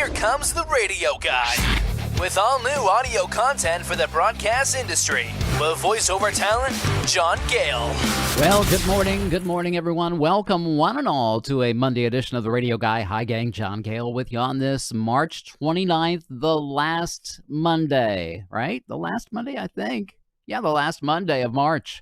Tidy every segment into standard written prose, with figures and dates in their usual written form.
Here comes the radio guy with all new audio content for the broadcast industry with voiceover talent, Gale. Well, good morning, everyone. Welcome, one and all, to a Monday edition of the Radio Guy. Hi, gang. Gale with you on this March 29th, the last Monday, right? The last Monday, I think. Yeah, the last Monday of March.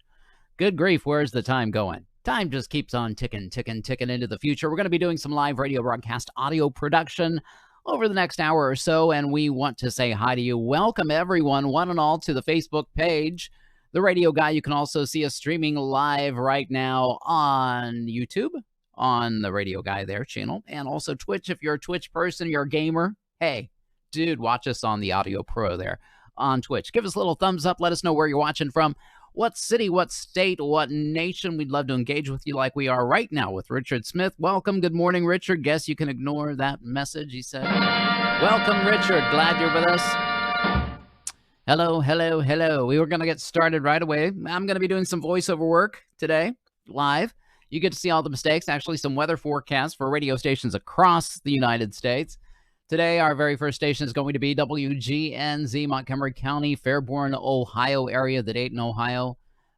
Good grief, where's the time going? Time just keeps on ticking into the future. We're going to be doing some live radio broadcast audio production over the next hour or so, and we want to say hi to you. Welcome, everyone, one and all, to the Facebook page, The Radio Guy. You can also see us streaming live right now on YouTube, on the Radio Guy there channel, and also Twitch. If you're a Twitch person, you're a gamer, hey, dude, watch us on the Audio Pro there on Twitch. Give us a little thumbs up. Let us know where you're watching from. What city, what state, what nation? We'd love to engage with you like we are right now with Richard Smith. Welcome. Good morning, Richard. Guess you can ignore that message, he said. Welcome, Richard. Glad you're with us. Hello. We were going to get started right away. I'm going to be doing some voiceover work today, live. You get to see all the mistakes, actually some weather forecasts for radio stations across the United States. Today, our very first station is going to be WGNZ, Montgomery County, Fairborn, Ohio area, the Dayton, Ohio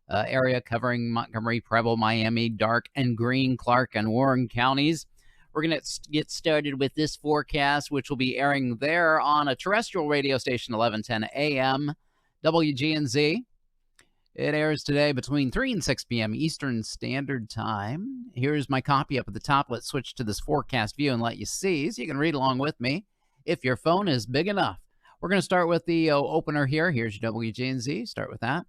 area, covering Montgomery, Preble, Miami, Dark and Green, Clark, and Warren counties. We're going to get started with this forecast, which will be airing there on a terrestrial radio station, 1110 AM, WGNZ. It airs today between 3 and 6 p.m. Eastern Standard Time. Here's my copy up at the top. Let's switch to this forecast view and let you see so you can read along with me if your phone is big enough. We're going to start with the opener here. Here's your WGNZ. Start with that.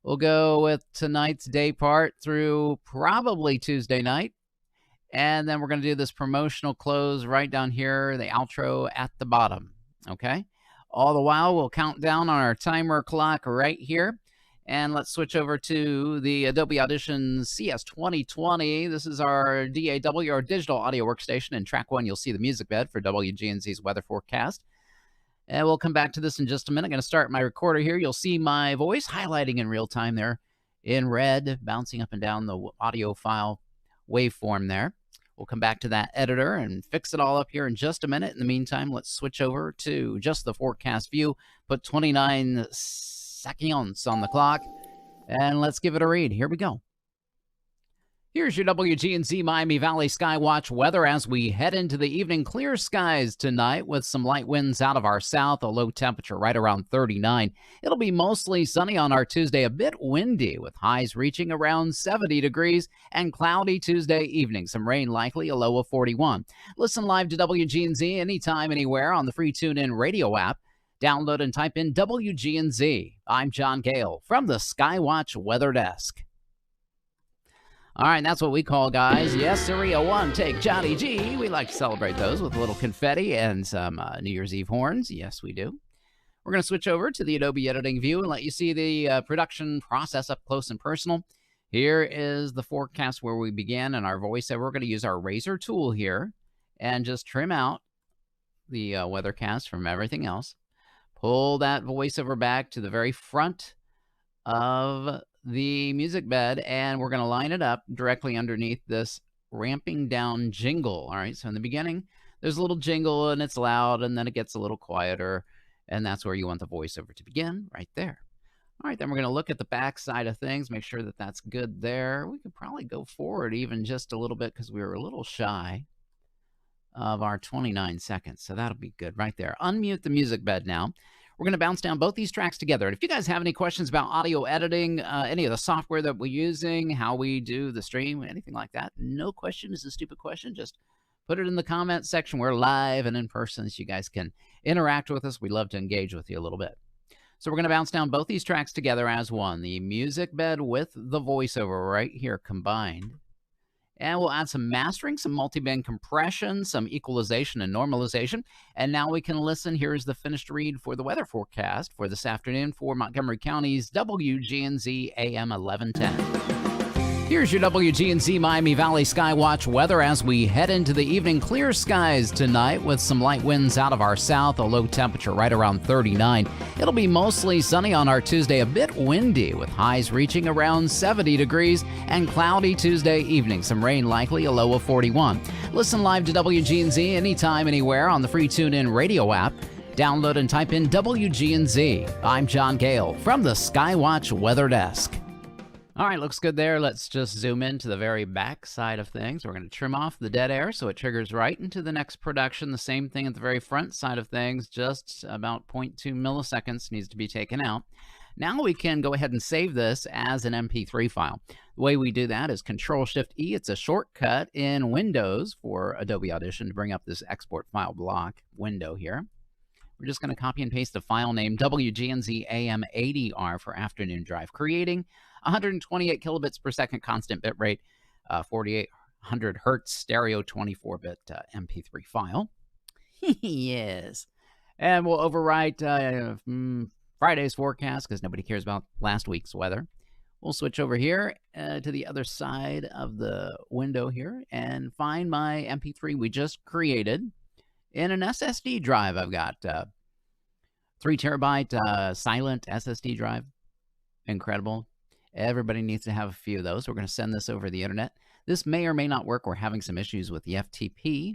We'll go with tonight's day part through probably Tuesday night. And then we're going to do this promotional close right down here, the outro at the bottom. Okay? All the while, we'll count down on our timer clock right here. And let's switch over to the Adobe Audition CS 2020. This is our DAW, our digital audio workstation. In track 1, you'll see the music bed for WGNZ's weather forecast. And we'll come back to this in just a minute. I'm going to start my recorder here. You'll see my voice highlighting in real time there in red, bouncing up and down the audio file waveform there. We'll come back to that editor and fix it all up here in just a minute. In the meantime, let's switch over to just the forecast view. Put 29 seconds on the clock, and let's give it a read. Here we go. Here's your WGNZ Miami Valley Skywatch weather as we head into the evening. Clear skies tonight with some light winds out of our south, a low temperature right around 39. It'll be mostly sunny on our Tuesday, a bit windy with highs reaching around 70 degrees, and cloudy Tuesday evening. Some rain likely, a low of 41. Listen live to WGNZ anytime, anywhere on the free TuneIn radio app. Download and type in WGNZ. I'm Gale from the Skywatch Weather Desk. All right, that's what we call, guys. Yes, sirree, a one take Johnny G. We like to celebrate those with a little confetti and some New Year's Eve horns. Yes, we do. We're going to switch over to the Adobe editing view and let you see the production process up close and personal. Here is the forecast where we began in our voiceover. We're going to use our razor tool here and just trim out the weathercast from everything else. Pull that voiceover back to the very front of the music bed, and we're going to line it up directly underneath this ramping down jingle. All right, so in the beginning, there's a little jingle, and it's loud, and then it gets a little quieter, and that's where you want the voiceover to begin, right there. All right, then we're going to look at the back side of things, make sure that that's good there. We could probably go forward even just a little bit because we were a little shy of our 29 seconds, so that'll be good right there. Unmute the music bed now. We're going to bounce down both these tracks together. And if you guys have any questions about audio editing, any of the software that we're using, how we do the stream, anything like that, no question is a stupid question. Just put it in the comment section. We're live and in person, so you guys can interact with us. We'd love to engage with you a little bit. So we're going to bounce down both these tracks together as one. The music bed with the voiceover right here combined. And we'll add some mastering, some multi-band compression, some equalization and normalization. And now we can listen. Here's the finished read for the weather forecast for this afternoon for Montgomery County's WGNZ AM 1110. Here's your WGNZ Miami Valley Skywatch weather as we head into the evening. Clear skies tonight with some light winds out of our south, a low temperature right around 39. It'll be mostly sunny on our Tuesday, a bit windy with highs reaching around 70 degrees, and cloudy Tuesday evening. Some rain likely, a low of 41. Listen live to WGNZ anytime, anywhere on the free TuneIn radio app. Download and type in WGNZ. I'm John Gale from the Skywatch Weather Desk. All right, looks good there. Let's just zoom into the very back side of things. We're going to trim off the dead air so it triggers right into the next production. The same thing at the very front side of things, just about 0.2 milliseconds needs to be taken out. Now we can go ahead and save this as an MP3 file. The way we do that is Control-Shift-E. It's a shortcut in Windows for Adobe Audition to bring up this export file block window here. We're just going to copy and paste the file name WGNZ AM80R for afternoon drive, creating 128 kilobits per second constant bit rate, 4800 hertz stereo 24-bit MP3 file. Yes. And we'll overwrite Friday's forecast because nobody cares about last week's weather. We'll switch over here to the other side of the window here and find my MP3 we just created in an SSD drive. I've got 3 terabyte silent SSD drive. Incredible. Everybody needs to have a few of those. We're going to send this over the internet. This may or may not work. We're having some issues with the FTP.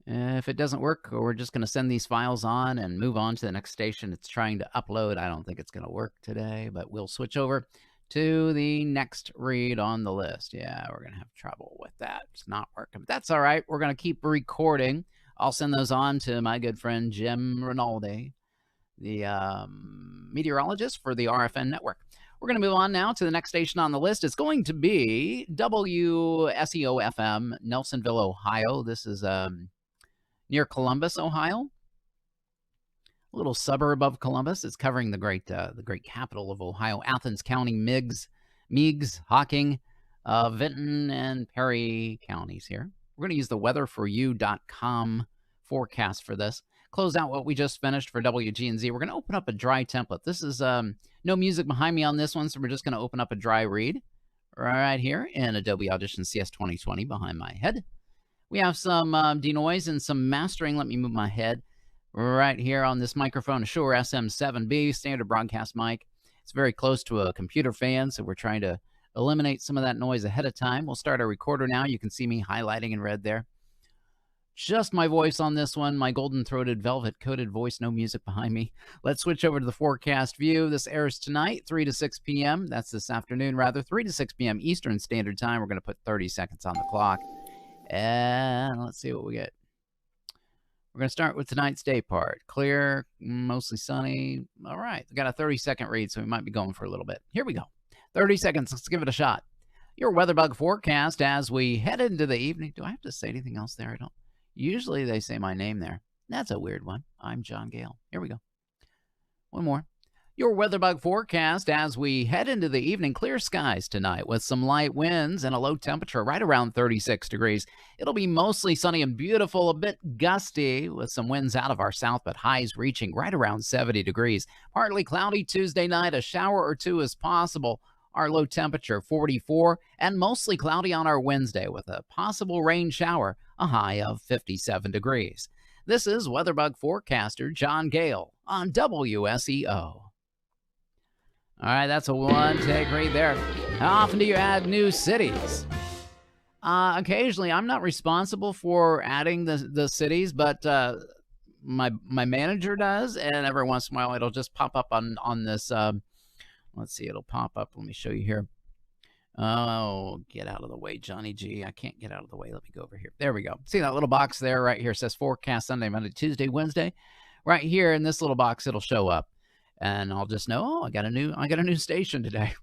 If it doesn't work, we're just going to send these files on and move on to the next station it's trying to upload. I don't think it's going to work today, but we'll switch over to the next read on the list. Yeah, we're going to have trouble with that. It's not working, but that's all right. We're going to keep recording. I'll send those on to my good friend Jim Rinaldi, the meteorologist for the RFN network. We're going to move on now to the next station on the list. It's going to be WSEO-FM, Nelsonville, Ohio. This is near Columbus, Ohio. A little suburb of Columbus. It's covering the great capital of Ohio, Athens County, Meigs, Hocking, Vinton, and Perry counties here. We're going to use the weatherforyou.com forecast for this. Close out what we just finished for WGNZ. We're going to open up a dry template. This is no music behind me on this one, so we're just going to open up a dry read right here in Adobe Audition CS 2020 behind my head. We have some denoise and some mastering. Let me move my head right here on this microphone, a Shure SM7B standard broadcast mic. It's very close to a computer fan, so we're trying to eliminate some of that noise ahead of time. We'll start our recorder now. You can see me highlighting in red there. Just my voice on this one, my golden-throated, velvet-coated voice, no music behind me. Let's switch over to the forecast view. This airs tonight, 3 to 6 p.m. That's this afternoon, rather, 3 to 6 p.m. Eastern Standard Time. We're going to put 30 seconds on the clock. And let's see what we get. We're going to start with tonight's day part. Clear, mostly sunny. All right, we got a 30-second read, so we might be going for a little bit. Here we go. 30 seconds. Let's give it a shot. Your WeatherBug forecast as we head into the evening. Do I have to say anything else there? I don't. Usually they say my name there. That's a weird one. I'm John Gale. Here we go. One more. Your WeatherBug forecast as we head into the evening. Clear skies tonight with some light winds and a low temperature right around 36 degrees. It'll be mostly sunny and beautiful, a bit gusty with some winds out of our south, but highs reaching right around 70 degrees. Partly cloudy Tuesday night. A shower or two is possible. Our low temperature 44, and mostly cloudy on our Wednesday with a possible rain shower, a high of 57 degrees. This is WeatherBug forecaster John Gale on WSEO. All right, that's a one-take read there. How often do you add new cities? Occasionally. I'm not responsible for adding the cities, but my manager does, and every once in a while it'll just pop up on this. Let's see, it'll pop up. Let me show you here. Oh, get out of the way, Johnny G. I can't get out of the way. Let me go over here. There we go. See that little box there right here? It says forecast Sunday, Monday, Tuesday, Wednesday. Right here in this little box, it'll show up. And I'll just know, oh, I got a new station today.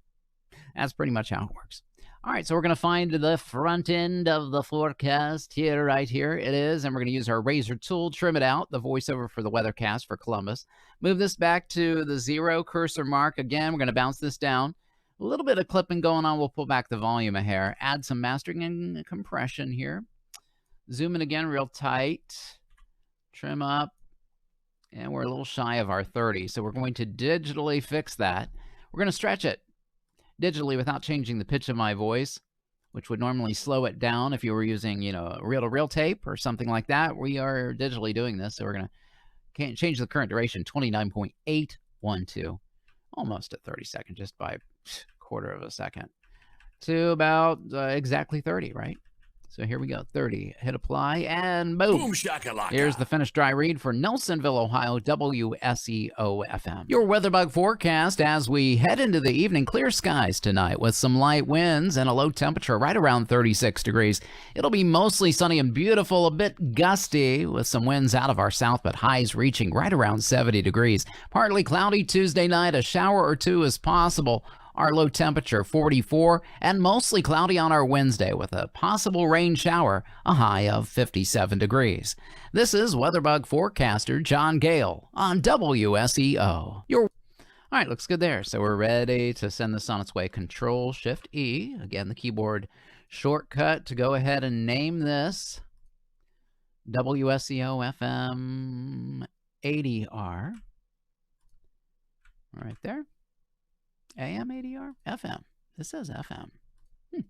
That's pretty much how it works. All right, so we're going to find the front end of the forecast here, right here it is, and we're going to use our razor tool, trim it out, the voiceover for the weathercast for Columbus. Move this back to the 0 cursor mark. Again, we're going to bounce this down. A little bit of clipping going on. We'll pull back the volume a hair. Add some mastering and compression here. Zoom in again real tight. Trim up. And we're a little shy of our 30, so we're going to digitally fix that. We're going to stretch it. digitally without changing the pitch of my voice, which would normally slow it down if you were using, reel-to-reel tape or something like that. We are digitally doing this, so we're going to change the current duration, 29.812, almost at 30 seconds, just by a quarter of a second, to about exactly 30, right? So here we go, 30. Hit apply, and boom. Boom shakalaka. Here's the finished dry read for Nelsonville, Ohio, WSEO-FM. Your weatherbug forecast as we head into the evening. Clear skies tonight with some light winds and a low temperature right around 36 degrees. It'll be mostly sunny and beautiful, a bit gusty with some winds out of our south, but highs reaching right around 70 degrees. Partly cloudy Tuesday night. A shower or two is possible. Our low temperature, 44, and mostly cloudy on our Wednesday with a possible rain shower, a high of 57 degrees. This is weatherbug forecaster John Gale on WSEO. All right, looks good there. So we're ready to send this on its way. Control-Shift-E, again, the keyboard shortcut to go ahead and name this WSEO-FM 80R. Right there. AM ADR? FM. This says FM. The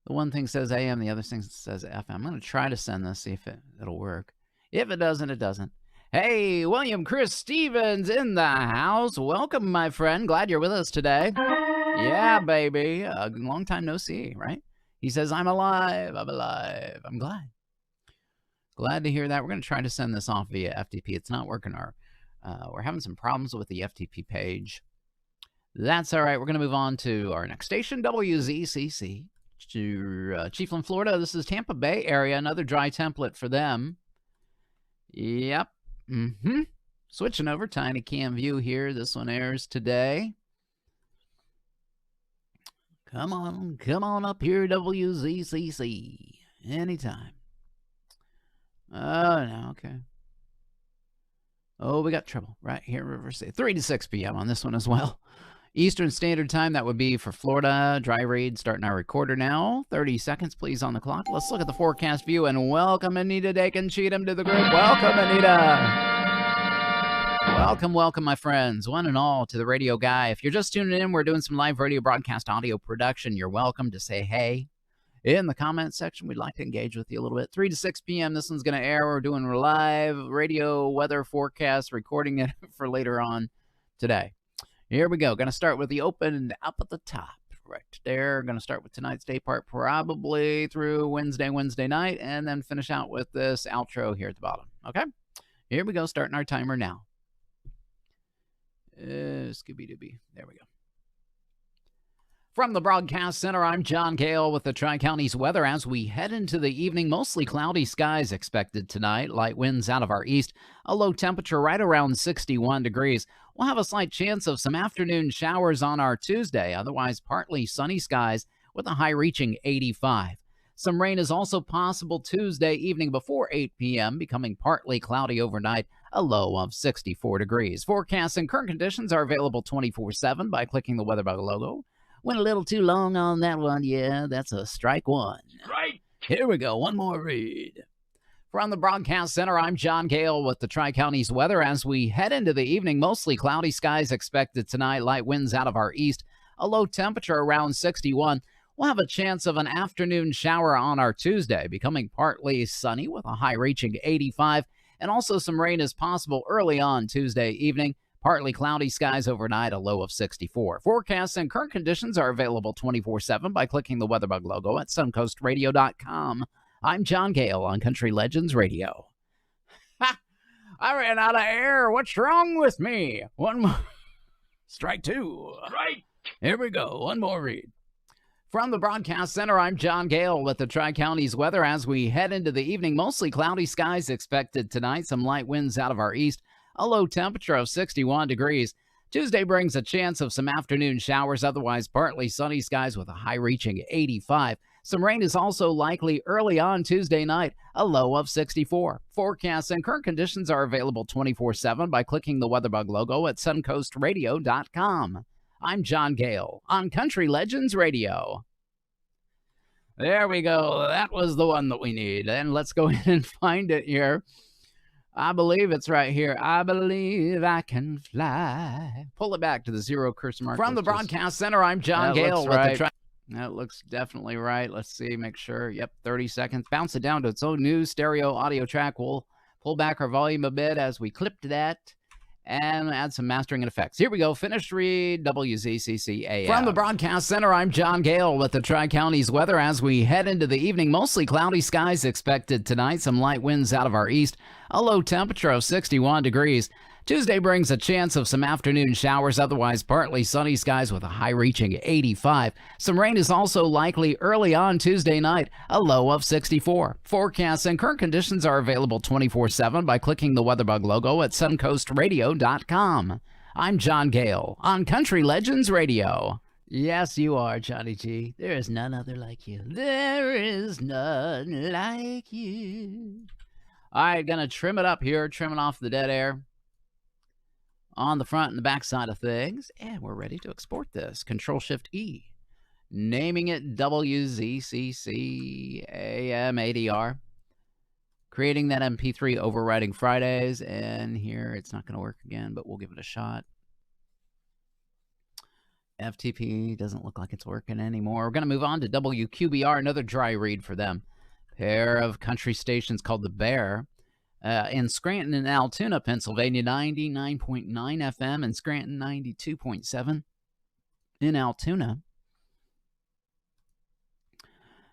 one thing says AM, the other thing says FM. I'm going to try to send this, see if it'll work. If it doesn't, it doesn't. Hey, William Chris Stevens in the house. Welcome, my friend. Glad you're with us today. Yeah, baby. A long time no see, right? He says, I'm alive. I'm alive. I'm glad. Glad to hear that. We're going to try to send this off via FTP. It's not working. We're having some problems with the FTP page. That's all right. We're going to move on to our next station, WZCC, to Chiefland, Florida. This is Tampa Bay area, another dry template for them. Yep. Switching over, Tiny Cam View here. This one airs today. Come on up here, WZCC. Anytime. Oh, no, okay. Oh, we got trouble right here, River City. 3 to 6 p.m. on this one as well. Eastern Standard Time, that would be for Florida. Dry read starting our recorder now. 30 seconds, please, on the clock. Let's look at the forecast view and welcome Anita Dakin Cheatham to the group. Welcome, Anita. Welcome, my friends, one and all, to the Radio Guy. If you're just tuning in, we're doing some live radio broadcast audio production. You're welcome to say hey in the comment section. We'd like to engage with you a little bit. 3 to 6 p.m. This one's going to air. We're doing live radio weather forecast, recording it for later on today. Here we go. Going to start with the open up at the top right there. Going to start with tonight's day part probably through Wednesday night, and then finish out with this outro here at the bottom. Okay? Here we go. Starting our timer now. Scooby-Dooby. There we go. From the Broadcast Center, I'm John Gale with the Tri-Counties weather as we head into the evening. Mostly cloudy skies expected tonight. Light winds out of our east. A low temperature right around 61 degrees. We'll have a slight chance of some afternoon showers on our Tuesday. Otherwise, partly sunny skies with a high reaching 85. Some rain is also possible Tuesday evening before 8 p.m., becoming partly cloudy overnight. A low of 64 degrees. Forecasts and current conditions are available 24/7 by clicking the WeatherBug logo. Went a little too long on that one. Yeah, that's a strike one. Right. Here we go. One more read. From the Broadcast Center, I'm John Gale with the Tri-Counties weather as we head into the evening. Mostly cloudy skies expected tonight. Light winds out of our east. A low temperature around 61. We'll have a chance of an afternoon shower on our Tuesday, becoming partly sunny with a high reaching 85. And also some rain is possible early on Tuesday evening. Partly cloudy skies overnight, a low of 64. Forecasts and current conditions are available 24/7 by clicking the WeatherBug logo at suncoastradio.com. I'm John Gale on Country Legends Radio. Ha! I ran out of air. What's wrong with me? One more. Strike two. Right. Here we go. One more read. From the Broadcast Center, I'm John Gale with the Tri-Counties weather as we head into the evening. Mostly cloudy skies expected tonight. Some light winds out of our east. A low temperature of 61 degrees. Tuesday brings a chance of some afternoon showers, otherwise partly sunny skies with a high reaching 85. Some rain is also likely early on Tuesday night, a low of 64. Forecasts and current conditions are available 24/7 by clicking the WeatherBug logo at suncoastradio.com. I'm John Gale on Country Legends Radio. There we go. That was the one that we need. And let's go ahead and find it here. I believe it's right here. I believe I can fly. Pull it back to the zero cursor mark. From the broadcast center, I'm John Gale with right. the That looks definitely right. Let's see, make sure. Yep, 30 seconds. Bounce it down to its own new stereo audio track. We'll pull back our volume a bit as we clip to that and add some mastering and effects. Here we go. Finished read, WZCC AM. From the broadcast center, I'm John Gale with the Tri-Counties weather as we head into the evening. Mostly cloudy skies expected tonight. Some light winds out of our east. A low temperature of 61 degrees. Tuesday brings a chance of some afternoon showers, otherwise partly sunny skies with a high reaching 85. Some rain is also likely early on Tuesday night, a low of 64. Forecasts and current conditions are available 24/7 by clicking the WeatherBug logo at suncoastradio.com. I'm John Gale on Country Legends Radio. Yes, you are, Johnny G. There is none other like you. There is none like you. All right, gonna trim it up here, trimming off the dead air on the front and the back side of things, and we're ready to export this. Control-Shift-E, naming it WZCC AM ADR, creating that MP3 overriding Fridays, and here it's not going to work again, but we'll give it a shot. FTP doesn't look like it's working anymore. We're going to move on to WQBR, another dry read for them. Pair of country stations called The Bear. In Scranton and Altoona, Pennsylvania, 99.9 FM, and Scranton 92.7 in Altoona.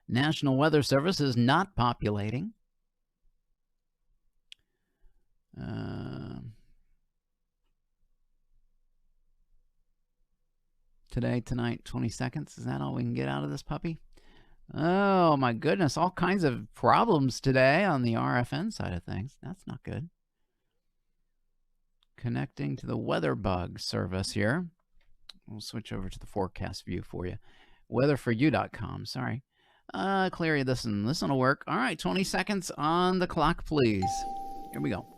National Weather Service is not populating. Today, tonight, 20 seconds. Is that all we can get out of this puppy? Oh, my goodness. All kinds of problems today on the RFN side of things. That's not good. Connecting to the WeatherBug service here. We'll switch over to the forecast view for you. Weatherforyou.com. Sorry. Clear this one. This one will work. All right, 20 seconds on the clock, please. Here we go.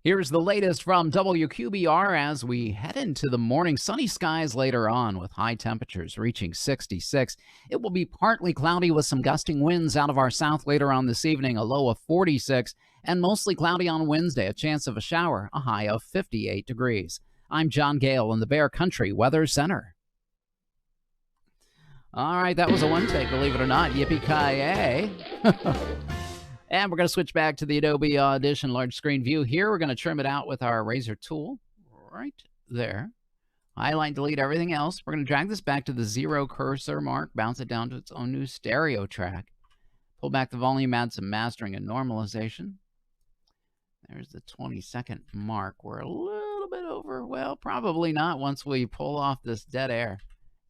Here's the latest from WQBR as we head into the morning. Sunny skies later on with high temperatures reaching 66. It will be partly cloudy with some gusting winds out of our south later on this evening, a low of 46, and mostly cloudy on Wednesday, a chance of a shower, a high of 58 degrees. I'm John Gale in the Bear Country Weather Center. All right, that was a one take, believe it or not. Yippee-ki-yay. And we're going to switch back to the Adobe Audition large screen view here. We're going to trim it out with our razor tool right there. Highlight, delete everything else. We're going to drag this back to the zero cursor mark, bounce it down to its own new stereo track. Pull back the volume, add some mastering and normalization. There's the 20-second mark. We're a little bit over. Well, probably not once we pull off this dead air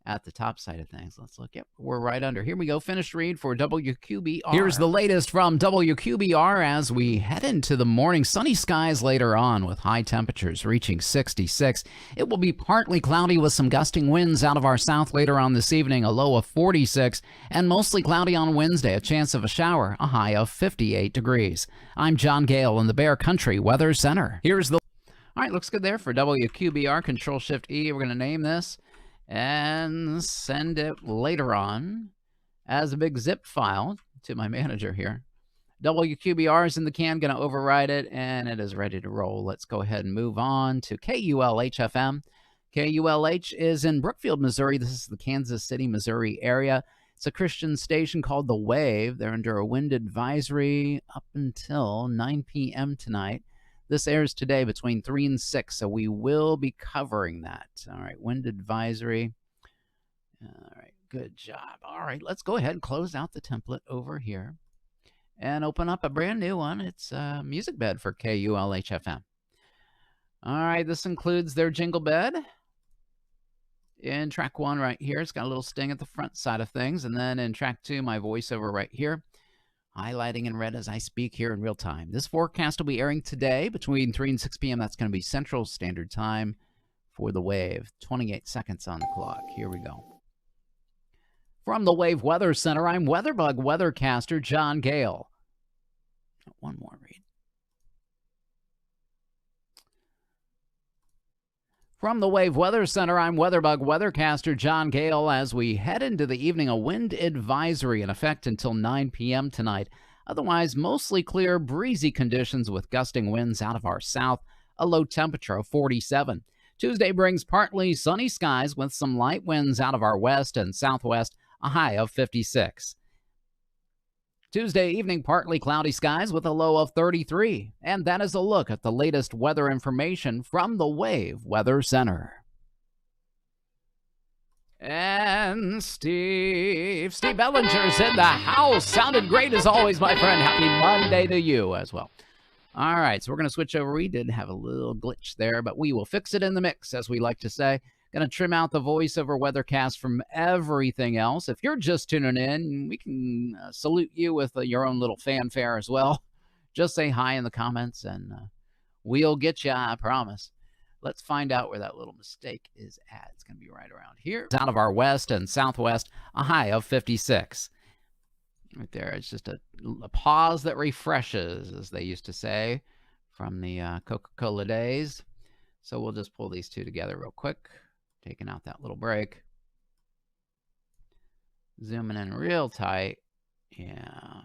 at the top side of things. Let's look. Yep, we're right under. Here we go. Finished read for WQBR. Here's the latest from WQBR as we head into the morning. Sunny skies later on with high temperatures reaching 66. It will be partly cloudy with some gusting winds out of our south later on this evening, a low of 46, and mostly cloudy on Wednesday, a chance of a shower, a high of 58 degrees. I'm John Gale in the Bear Country Weather Center. Here's the... All right, looks good there for WQBR. Control-Shift-E. We're going to name this and send it later on as a big zip file to my manager here. WQBR is in the can, going to override it, and it is ready to roll. Let's go ahead and move on to KULH-FM. KULH is in Brookfield, Missouri. This is the Kansas City, Missouri area. It's a Christian station called The Wave. They're under a wind advisory up until 9 p.m. tonight. This airs today between 3 and 6, so we will be covering that. All right, wind advisory. All right, good job. All right, let's go ahead and close out the template over here and open up a brand new one. It's a music bed for KULH-FM. All right, this includes their jingle bed in track 1 right here. It's got a little sting at the front side of things, and then in track 2, my voiceover right here, highlighting in red as I speak here in real time. This forecast will be airing today between 3 and 6 p.m. That's going to be Central Standard Time for The Wave. 28 seconds on the clock. Here we go. From the Wave Weather Center, I'm WeatherBug weathercaster John Gale. One more read. From the Wave Weather Center, I'm WeatherBug weathercaster John Gale as we head into the evening. A wind advisory in effect until 9 p.m. tonight. Otherwise, mostly clear, breezy conditions with gusting winds out of our south, a low temperature of 47. Tuesday brings partly sunny skies with some light winds out of our west and southwest, a high of 56. Tuesday evening, partly cloudy skies with a low of 33. And that is a look at the latest weather information from the Wave Weather Center. And Steve Bellinger's in the house. Sounded great as always, my friend. Happy Monday to you as well. All right, so we're going to switch over. We did have a little glitch there, but we will fix it in the mix, as we like to say. Going to trim out the voiceover weathercast from everything else. If you're just tuning in, we can salute you with your own little fanfare as well. Just say hi in the comments, and we'll get you, I promise. Let's find out where that little mistake is at. It's going to be right around here. It's out of our west and southwest, a high of 56. Right there. It's just a pause that refreshes, as they used to say, from the Coca-Cola days. So we'll just pull these two together real quick. Taking out that little break. Zooming in real tight. Yeah.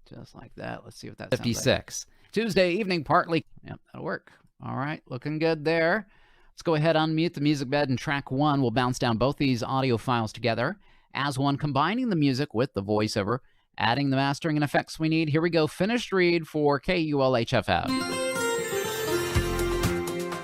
Just like that. Let's see what that 56. Like. Tuesday evening, partly. Yep, that'll work. All right, looking good there. Let's go ahead, unmute the music bed, and track 1. We'll bounce down both these audio files together as one, combining the music with the voiceover, adding the mastering and effects we need. Here we go. Finished read for KULHFM.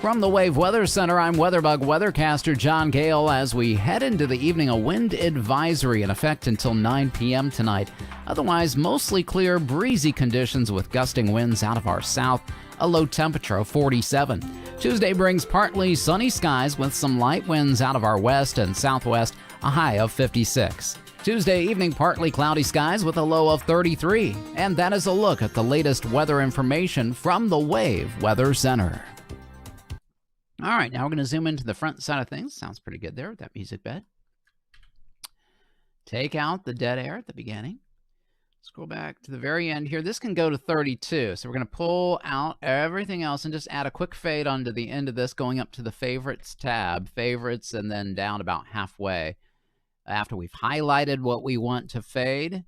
From the Wave Weather Center, I'm WeatherBug weathercaster John Gale. As we head into the evening, a wind advisory in effect until 9 p.m. tonight. Otherwise, mostly clear, breezy conditions with gusting winds out of our south, a low temperature of 47. Tuesday brings partly sunny skies with some light winds out of our west and southwest, a high of 56. Tuesday evening, partly cloudy skies with a low of 33. And that is a look at the latest weather information from the Wave Weather Center. All right, now we're going to zoom into the front side of things. Sounds pretty good there with that music bed. Take out the dead air at the beginning. Scroll back to the very end here. This can go to 32. So we're going to pull out everything else and just add a quick fade onto the end of this, going up to the favorites tab, favorites, and then down about halfway. After we've highlighted what we want to fade,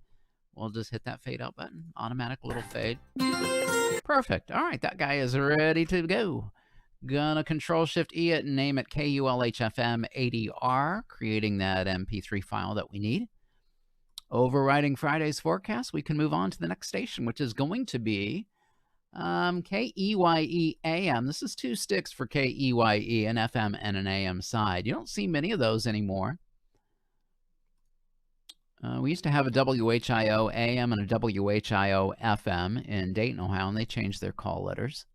we'll just hit that fade out button. Automatic little fade. Perfect. All right, that guy is ready to go. Gonna Control-Shift-E it and name it KULHFM ADR, creating that MP3 file that we need. Overriding Friday's forecast, we can move on to the next station, which is going to be KEYE AM. This is 2 sticks for KEYE, an FM and an AM side. You don't see many of those anymore. We used to have a WHIO AM and a WHIO FM in Dayton, Ohio, and they changed their call letters.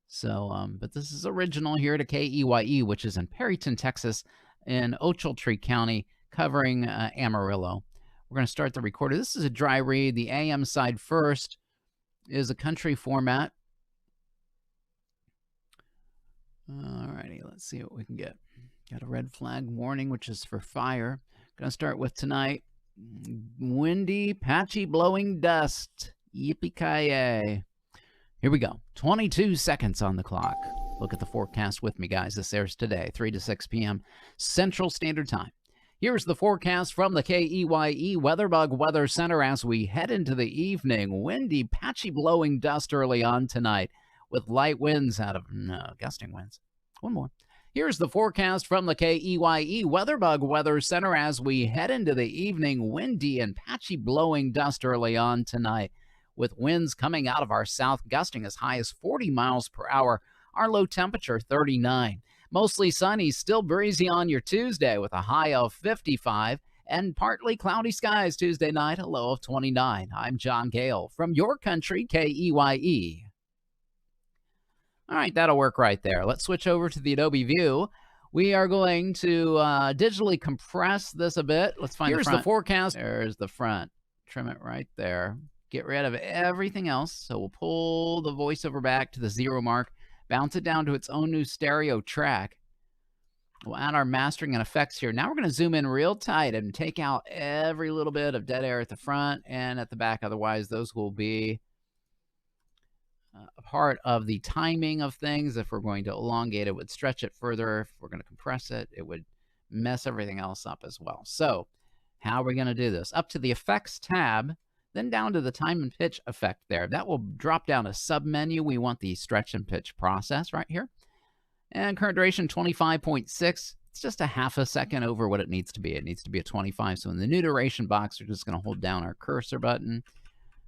So, but this is original here to KEYE, which is in Perryton, Texas, in Ochiltree County, covering Amarillo. We're going to start the recorder. This is a dry read. The AM side first is a country format. All righty, let's see what we can get. Got a red flag warning, which is for fire. Going to start with tonight. Windy, patchy, blowing dust. Yippee-ki-yay. Here we go. 22 seconds on the clock. Look at the forecast with me, guys. This airs today, 3 to 6 p.m. Central Standard Time. Here's the forecast from the KEYE WeatherBug Weather Center as we head into the evening. Windy, patchy, blowing dust early on tonight with light winds out of, gusting winds. One more. Here's the forecast from the KEYE WeatherBug Weather Center as we head into the evening. Windy and patchy, blowing dust early on tonight, with winds coming out of our south gusting as high as 40 miles per hour. Our low temperature, 39. Mostly sunny, still breezy on your Tuesday with a high of 55. And partly cloudy skies Tuesday night, a low of 29. I'm John Gale from your country, KEYE. All right, that'll work right there. Let's switch over to the Adobe View. We are going to digitally compress this a bit. Let's find the front. Here's the forecast. There's the front. Trim it right there. Get rid of everything else. So we'll pull the voiceover back to the 0 mark, bounce it down to its own new stereo track. We'll add our mastering and effects here. Now we're going to zoom in real tight and take out every little bit of dead air at the front and at the back. Otherwise, those will be a part of the timing of things. If we're going to elongate it, would stretch it further. If we're going to compress it, it would mess everything else up as well. So How are we going to do this? Up to the Effects tab, then down to the Time and Pitch effect there. That will drop down a sub-menu. We want the Stretch and Pitch process right here. And current duration, 25.6. It's just a half a second over what it needs to be. It needs to be a 25. So in the new duration box, we're just going to hold down our cursor button,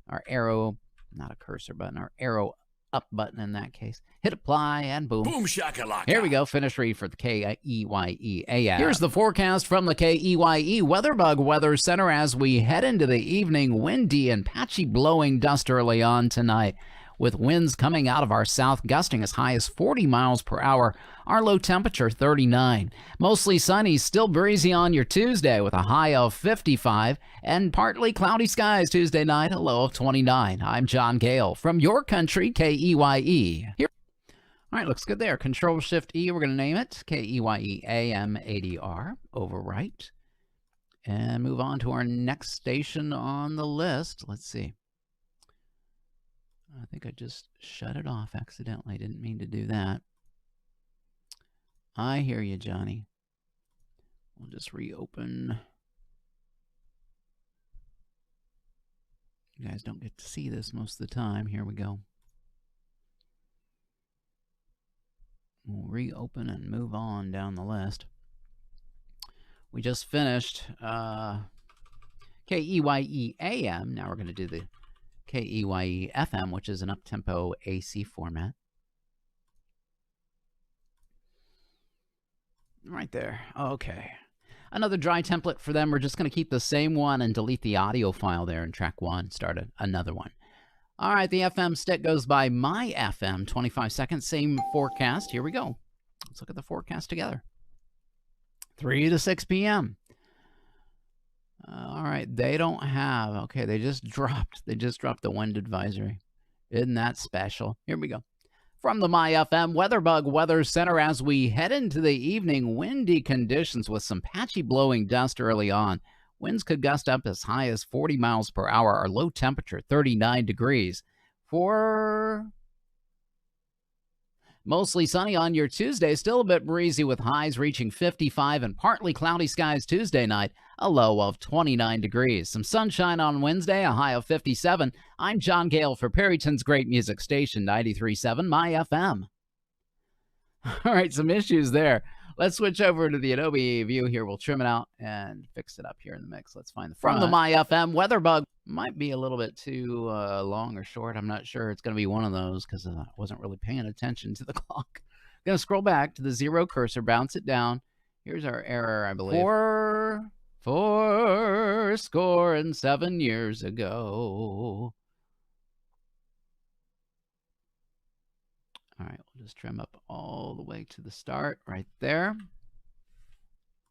our arrow, not a cursor button, our arrow up button in that case. Hit apply and boom. Boom shakalaka. Here we go. Finish read for the KEYE. Here's the forecast from the KEYE WeatherBug Weather Center as we head into the evening. Windy and patchy blowing dust early on tonight, with winds coming out of our south gusting as high as 40 miles per hour. Our low temperature, 39. Mostly sunny, still breezy on your Tuesday with a high of 55, and partly cloudy skies Tuesday night, a low of 29. I'm John Gale from your country, KEYE. Here. All right, looks good there. Control-Shift-E, we're going to name it KEYE AM80R. Overwrite. And move on to our next station on the list. Let's see. I think I just shut it off accidentally. Didn't mean to do that. I hear you, Johnny. We'll just reopen. You guys don't get to see this most of the time. Here we go. We'll reopen and move on down the list. We just finished KEYE AM. Now we're going to do the KEYE FM, which is an up-tempo AC format. Right there. Okay. Another dry template for them. We're just going to keep the same one and delete the audio file there in track 1. Start another one. All right, the FM stick goes by My FM, 25 seconds, same forecast. Here we go. Let's look at the forecast together. 3 to 6 p.m. All right, they don't have, okay, they just dropped the wind advisory. Isn't that special? Here we go. From the My FM WeatherBug Weather Center as we head into the evening, windy conditions with some patchy blowing dust early on. Winds could gust up as high as 40 miles per hour. Our low temperature, 39 degrees. For mostly sunny on your Tuesday, still a bit breezy with highs reaching 55 and partly cloudy skies Tuesday night, a low of 29 degrees. Some sunshine on Wednesday, a high of 57. I'm John Gale for Perryton's Great Music Station, 93.7 My FM. All right, some issues there. Let's switch over to the Adobe view here. We'll trim it out and fix it up here in the mix. Let's find the front. From the My FM WeatherBug. Might be a little bit too long or short. I'm not sure. It's going to be one of those because I wasn't really paying attention to the clock. I'm going to scroll back to the 0 cursor, bounce it down. Here's our error, I believe. 4 years ago. All right, we'll just trim up all the way to the start right there.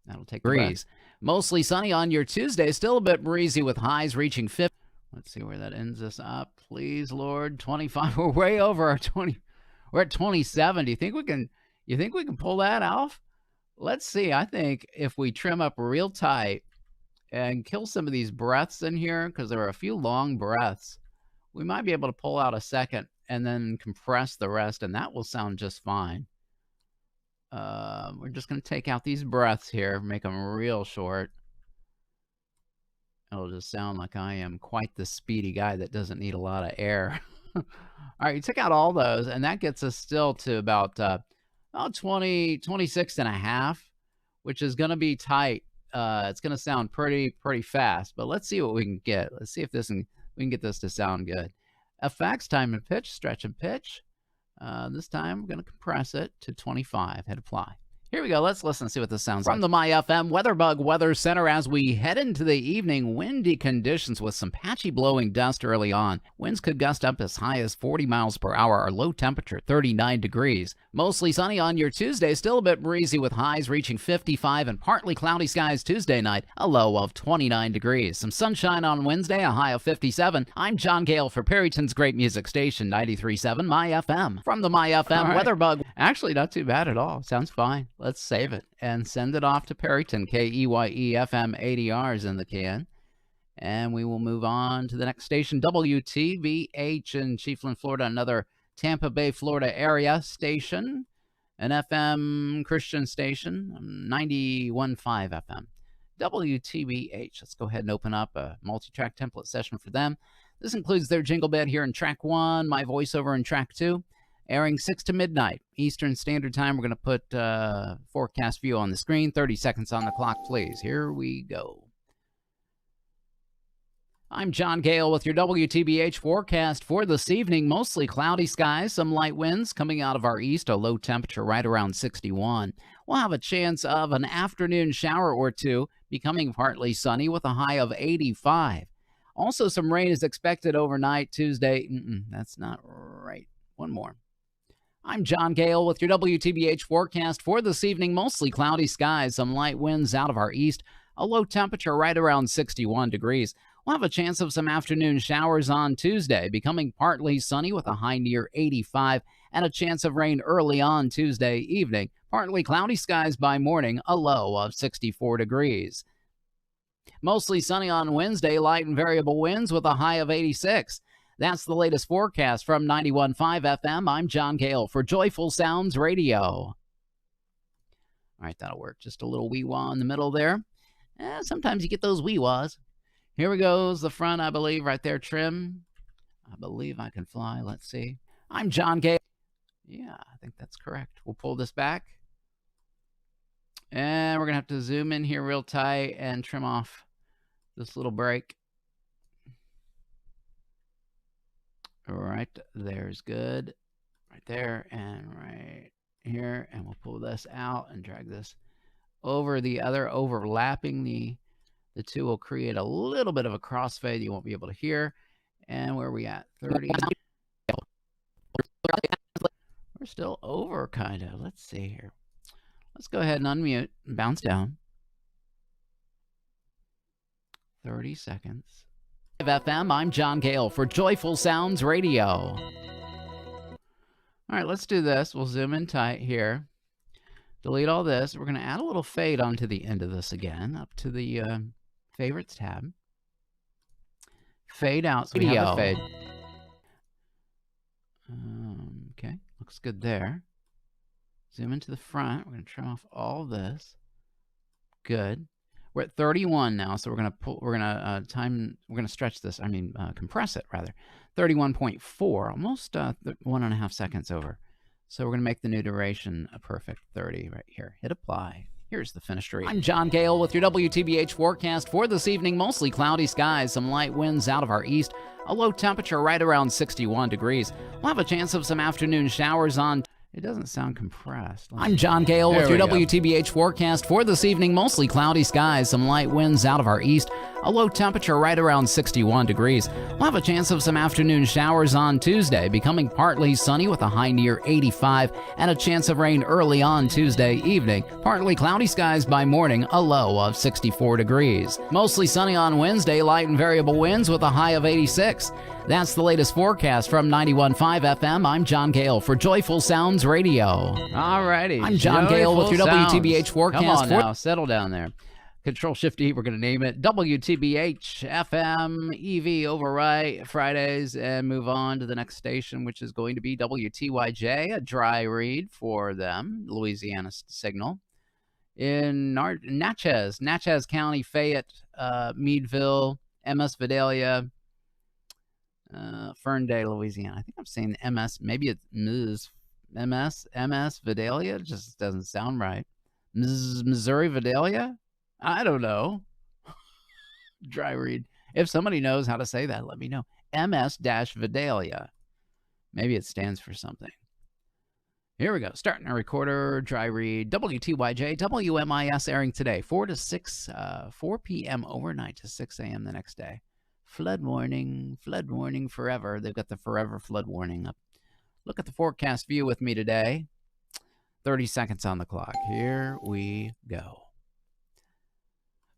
That'll take the breeze. Mostly sunny on your Tuesday. Still a bit breezy with highs reaching 50. Let's see where that ends us up. Please, Lord, 25. We're way over our 20. We're at 27. Do you think we can pull that off? Let's see. I think if we trim up real tight and kill some of these breaths in here, because there are a few long breaths, we might be able to pull out a second and then compress the rest, and that will sound just fine. We're just going to take out these breaths here, make them real short. It'll just sound like I am quite the speedy guy that doesn't need a lot of air. All right, you took out all those, and that gets us still to about 26 and a half, which is going to be tight. It's going to sound pretty fast, but let's see what we can get. Let's see if we can get this to sound good. Effects, time and pitch, stretch and pitch. This time we're going to compress it to 25. Hit apply. Here we go. Let's listen and see what this sounds like. From the My FM WeatherBug Weather Center as we head into the evening, windy conditions with some patchy blowing dust early on. Winds could gust up as high as 40 miles per hour. Our low temperature, 39 degrees. Mostly sunny on your Tuesday. Still a bit breezy with highs reaching 55 and partly cloudy skies Tuesday night. A low of 29 degrees. Some sunshine on Wednesday, a high of 57. I'm John Gale for Perryton's Great Music Station, 93.7 My FM. From the My FM WeatherBug. Actually, not too bad at all. Sounds fine. Let's save it and send it off to Perryton. KEYE FM 80R's in the can. And we will move on to the next station, WTVH in Chiefland, Florida, another Tampa Bay, Florida area station, an FM Christian station, 91.5 FM. WTBH. Let's go ahead and open up a multi-track template session for them. This includes their jingle bed here in track 1, my voiceover in track 2, airing 6 to midnight Eastern Standard Time. We're going to put forecast view on the screen. 30 seconds on the clock, please. Here we go. I'm John Gale with your WTBH forecast for this evening. Mostly cloudy skies, some light winds coming out of our east, a low temperature right around 61. We'll have a chance of an afternoon shower or two, becoming partly sunny with a high of 85. Also, some rain is expected overnight Tuesday. That's not right. One more. I'm John Gale with your WTBH forecast for this evening. Mostly cloudy skies, some light winds out of our east, a low temperature right around 61 degrees. We'll have a chance of some afternoon showers on Tuesday, becoming partly sunny with a high near 85, and a chance of rain early on Tuesday evening. Partly cloudy skies by morning, a low of 64 degrees. Mostly sunny on Wednesday, light and variable winds with a high of 86. That's the latest forecast from 91.5 FM. I'm John Gale for Joyful Sounds Radio. All right, that'll work. Just a little wee-wah in the middle there. Sometimes you get those wee-wahs. Here we goes, the front, I believe, right there, trim. I believe I can fly. Let's see. I'm John Gale. Yeah, I think that's correct. We'll pull this back. And we're going to have to zoom in here real tight and trim off this little break. All right, there's good. Right there and right here. And we'll pull this out and drag this over the other, overlapping the two will create a little bit of a crossfade you won't be able to hear. And where are we at? 30. We're still over, kind of. Let's see here. Let's go ahead and unmute and bounce down. 30 seconds. FM, I'm John Gale for Joyful Sounds Radio. All right, let's do this. We'll zoom in tight here. Delete all this. We're going to add a little fade onto the end of this again, up to the favorites tab. Fade out, so we have the fade. Okay, looks good there. Zoom into the front. We're going to trim off all this. Good. We're at 31 now, so we're going to pull. We're going to stretch this. Compress it rather. 31.4, almost 1.5 seconds over. So we're going to make the new duration a perfect 30 right here. Hit apply. Here's the finished read. I'm John Gale with your WTBH forecast for this evening. Mostly cloudy skies, some light winds out of our east, a low temperature right around 61 degrees. We'll have a chance of some afternoon showers on. It doesn't sound compressed. I'm John Gale with your WTBH forecast for this evening. Mostly cloudy skies, some light winds out of our east, a low temperature right around 61 degrees. We'll have a chance of some afternoon showers on Tuesday, becoming partly sunny with a high near 85, and a chance of rain early on Tuesday evening. Partly cloudy skies by morning, a low of 64 degrees. Mostly sunny on Wednesday, light and variable winds with a high of 86. That's the latest forecast from 91.5 FM. I'm John Gale for Joyful Sounds Radio. All righty. I'm John Gale with your WTBH forecast. Come on now, settle down there. Control-Shift-E, we're going to name it WTBH FM EV overwrite Fridays and move on to the next station, which is going to be WTYJ, a dry read for them, Louisiana signal. In Natchez County, Fayette, Meadville, MS Vidalia, Ferndale, Louisiana. I think I'm saying MS. Maybe it's MS Vidalia. It just doesn't sound right. Missouri Vidalia? I don't know. Dry read. If somebody knows how to say that, let me know. MS-Vidalia. Maybe it stands for something. Here we go. Starting our recorder, dry read, WTYJ, WMIS airing today, 4 p.m. overnight to 6 a.m. the next day. Flood warning forever. They've got the forever flood warning up. Look at the forecast view with me today. 30 seconds on the clock. Here we go.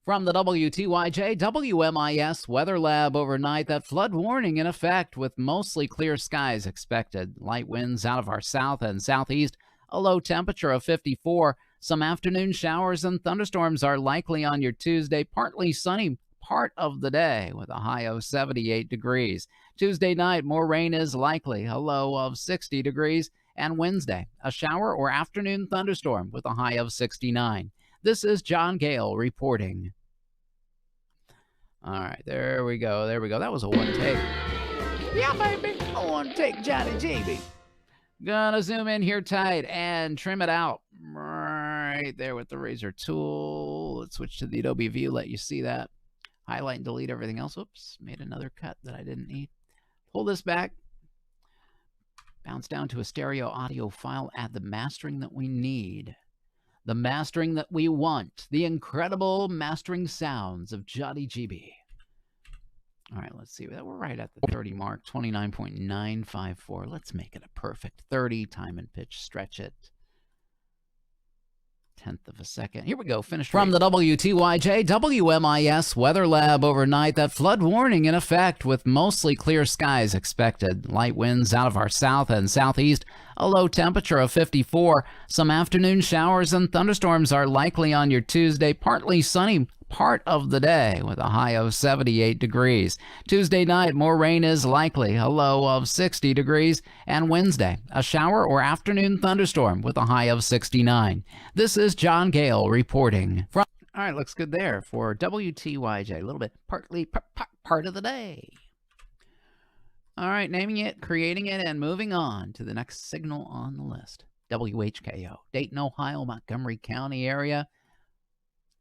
From the WTYJ WMIS Weather Lab overnight, that flood warning in effect with mostly clear skies expected. Light winds out of our south and southeast, a low temperature of 54. Some afternoon showers and thunderstorms are likely on your Tuesday, partly sunny part of the day with a high of 78 degrees. Tuesday night, more rain is likely, a low of 60 degrees. And Wednesday, a shower or afternoon thunderstorm with a high of 69. This is John Gale reporting. All right, there we go. There we go. That was a one take. Yeah, baby. A one take, Johnny GB. Gonna zoom in here tight and trim it out right there with the razor tool. Let's switch to the Adobe view, let you see that. Highlight and delete everything else. Oops, made another cut that I didn't need. Pull this back. Bounce down to a stereo audio file. Add the mastering that we need. The mastering that we want. The incredible mastering sounds of Johnny GB. All right, let's see. We're right at the 30 mark, 29.954. Let's make it a perfect 30. Time and pitch, stretch it. 1/10 of a second. Here we go. Finish from the WTYJ WMIS Weather Lab overnight. That flood warning in effect with mostly clear skies expected. Light winds out of our south and southeast. A low temperature of 54. Some afternoon showers and thunderstorms are likely on your Tuesday. Partly sunny part of the day with a high of 78 degrees. Tuesday night, more rain is likely, a low of 60 degrees. And Wednesday, a shower or afternoon thunderstorm with a high of 69. This is John Gale reporting from... All right, looks good there for WTYJ. A little bit part of the day. All right, naming it, creating it, and moving on to the next signal on the list. WHKO, Dayton, Ohio, Montgomery County area.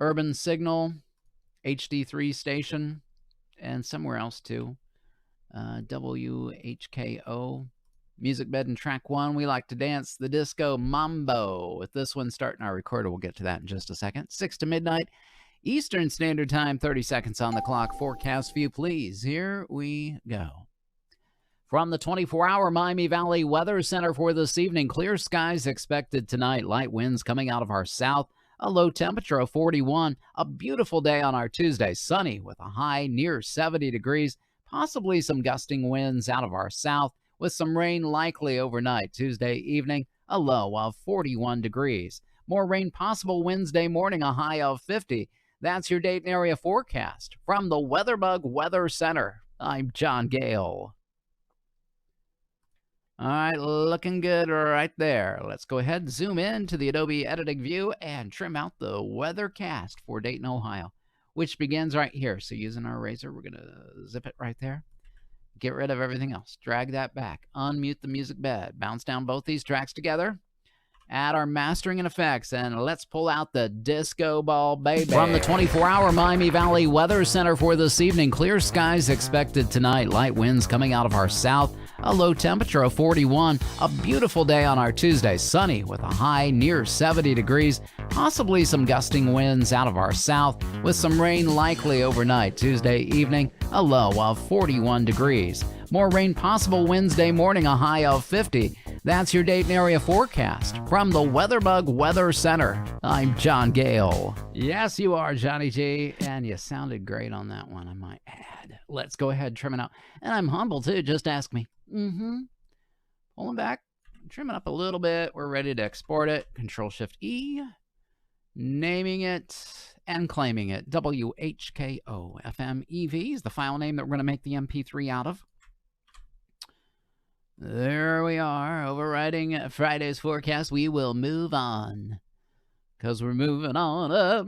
Urban Signal, HD3 station, and somewhere else too. WHKO, Music Bed and Track 1. We like to dance the disco mambo. With this one starting our recorder, we'll get to that in just a second. 6 to midnight, Eastern Standard Time, 30 seconds on the clock. Forecast view, please. Here we go. From the 24-hour Miami Valley Weather Center for this evening, clear skies expected tonight. Light winds coming out of our south. A low temperature of 41. A beautiful day on our Tuesday. Sunny with a high near 70 degrees. Possibly some gusting winds out of our south with some rain likely overnight. Tuesday evening, a low of 41 degrees. More rain possible Wednesday morning, a high of 50. That's your Dayton area forecast. From the WeatherBug Weather Center, I'm John Gale. All right, looking good right there. Let's go ahead and zoom in to the Adobe editing view and trim out the weathercast for Dayton, Ohio, which begins right here. So using our razor, we're going to zip it right there. Get rid of everything else. Drag that back. Unmute the music bed. Bounce down both these tracks together. Add our mastering and effects, and let's pull out the disco ball, baby. From the 24-hour Miami Valley Weather Center for this evening, clear skies expected tonight. Light winds coming out of our south. A low temperature of 41. A beautiful day on our Tuesday. Sunny with a high near 70 degrees. Possibly some gusting winds out of our south with some rain likely overnight. Tuesday evening, a low of 41 degrees. More rain possible Wednesday morning, a high of 50. That's your Dayton area forecast. From the WeatherBug Weather Center, I'm John Gale. Yes, you are, Johnny G. And you sounded great on that one, I might add. Let's go ahead and trim it out. And I'm humble, too. Just ask me. Pulling back, trim it up a little bit. We're ready to export it. Control-Shift-E. Naming it and claiming it. WHKO FM EV is the file name that we're going to make the MP3 out of. There we are, overriding Friday's forecast. We will move on, because we're moving on up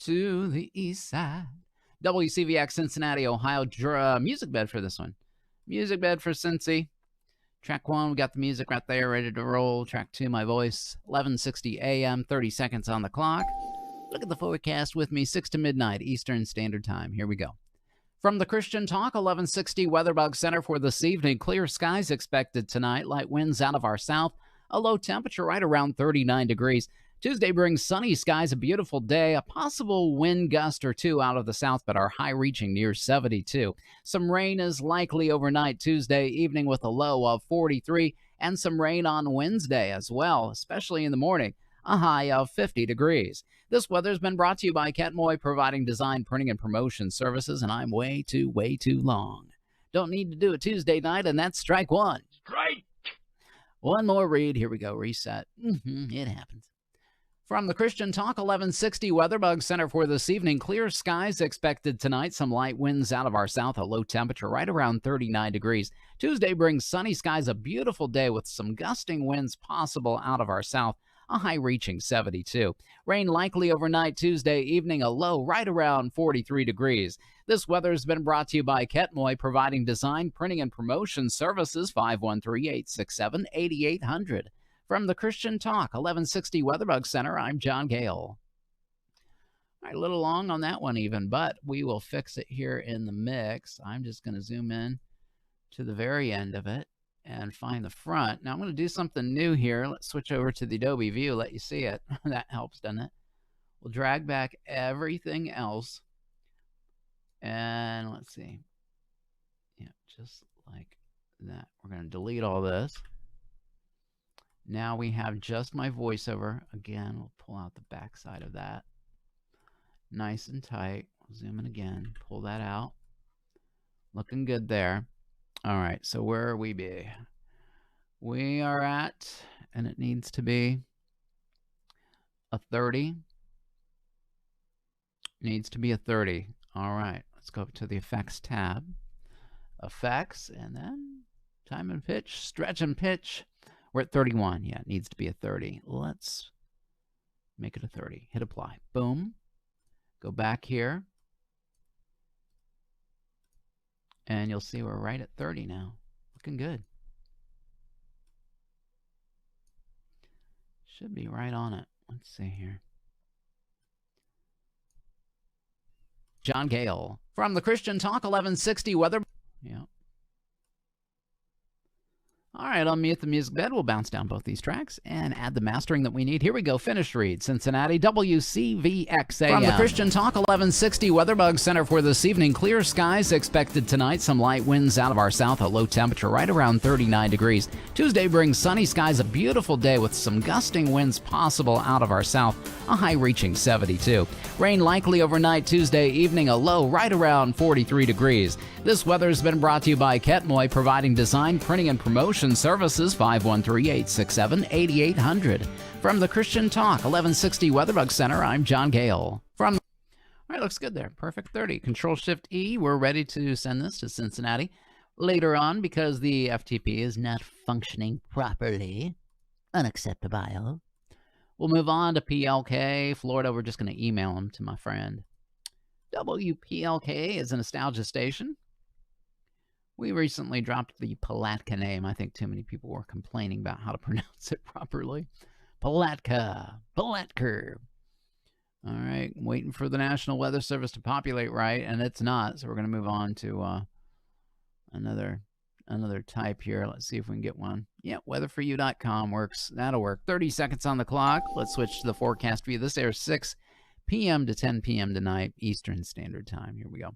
to the east side. WCVX Cincinnati, Ohio, music bed for this one. Music bed for Cincy. Track 1, we got the music right there, ready to roll. Track 2, my voice, 11:60 a.m., 30 seconds on the clock. Look at the forecast with me, 6 to midnight, Eastern Standard Time. Here we go. From the Christian Talk, 1160 WeatherBug Center for this evening. Clear skies expected tonight. Light winds out of our south. A low temperature right around 39 degrees. Tuesday brings sunny skies, a beautiful day. A possible wind gust or two out of the south, but our high reaching near 72. Some rain is likely overnight Tuesday evening with a low of 43. And some rain on Wednesday as well, especially in the morning. A high of 50 degrees. This weather's been brought to you by Ketmoy, providing design, printing, and promotion services, and I'm way too long. Don't need to do it Tuesday night, and that's strike one. Strike! One more read. Here we go. Reset. It happens. From the Christian Talk, 1160 WeatherBug Center for this evening. Clear skies expected tonight. Some light winds out of our south. A low temperature right around 39 degrees. Tuesday brings sunny skies. A beautiful day with some gusting winds possible out of our south. a high reaching 72. Rain likely overnight Tuesday evening, a low right around 43 degrees. This weather has been brought to you by Ketmoy, providing design, printing, and promotion services. 513-867-8800. From the Christian Talk 1160 Weatherbug Center, I'm John Gale. All right, a little long on that one even, but we will fix it here in the mix. I'm just going to zoom in to the very end of it and find the front. Now I'm going to do something new here. Let's switch over to the Adobe View, let you see it. That helps, doesn't it? We'll drag back everything else. And let's see. Yeah, just like that. We're going to delete all this. Now we have just my voiceover. Again, we'll pull out the back side of that. Nice and tight. Zoom in again. Pull that out. Looking good there. All right, so where are we be? We are at, and it needs to be a 30. Needs to be a 30. All right, let's go up to the Effects tab. Effects, and then time and pitch, stretch and pitch. We're at 31. Yeah, it needs to be a 30. Let's make it a 30. Hit apply. Boom. Go back here. And you'll see we're right at 30 now. Looking good. Should be right on it. Let's see here. John Gale from the Christian Talk 1160 Weather. Yeah. All right, unmute the music bed. We'll bounce down both these tracks and add the mastering that we need. Here we go. Finish read. Cincinnati, WCVX-AM. From the Christian Talk 1160 Weatherbug Center for this evening. Clear skies expected tonight. Some light winds out of our south. A low temperature right around 39 degrees. Tuesday brings sunny skies. A beautiful day with some gusting winds possible out of our south. A high reaching 72. Rain likely overnight Tuesday evening. A low right around 43 degrees. This weather has been brought to you by Ketmoy, providing design, printing, and promotion services. 513-867-8800. From the Christian Talk 1160 Weatherbug Center, I'm John Gale. All right, looks good there. Perfect 30. Control-Shift-E. We're ready to send this to Cincinnati later on because the FTP is not functioning properly. Unacceptable. We'll move on to PLK, Florida. We're just going to email them to my friend. WPLK is a nostalgia station. We recently dropped the Palatka name. I think too many people were complaining about how to pronounce it properly. Palatka. All right, waiting for the National Weather Service to populate right, and it's not. So we're going to move on to another type here. Let's see if we can get one. Yeah, weatherforyou.com works. That'll work. 30 seconds on the clock. Let's switch to the forecast view. This airs 6 p.m. to 10 p.m. tonight, Eastern Standard Time. Here we go.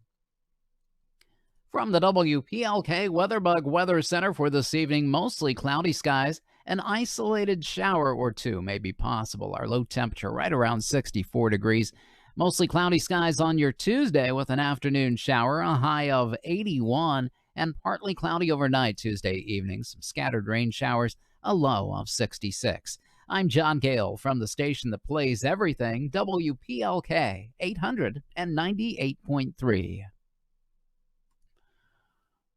From the WPLK Weatherbug Weather Center for this evening, mostly cloudy skies. An isolated shower or two may be possible. Our low temperature right around 64 degrees. Mostly cloudy skies on your Tuesday with an afternoon shower, a high of 81, and partly cloudy overnight Tuesday evening. Some scattered rain showers, a low of 66. I'm John Gale from the station that plays everything, WPLK 898.3.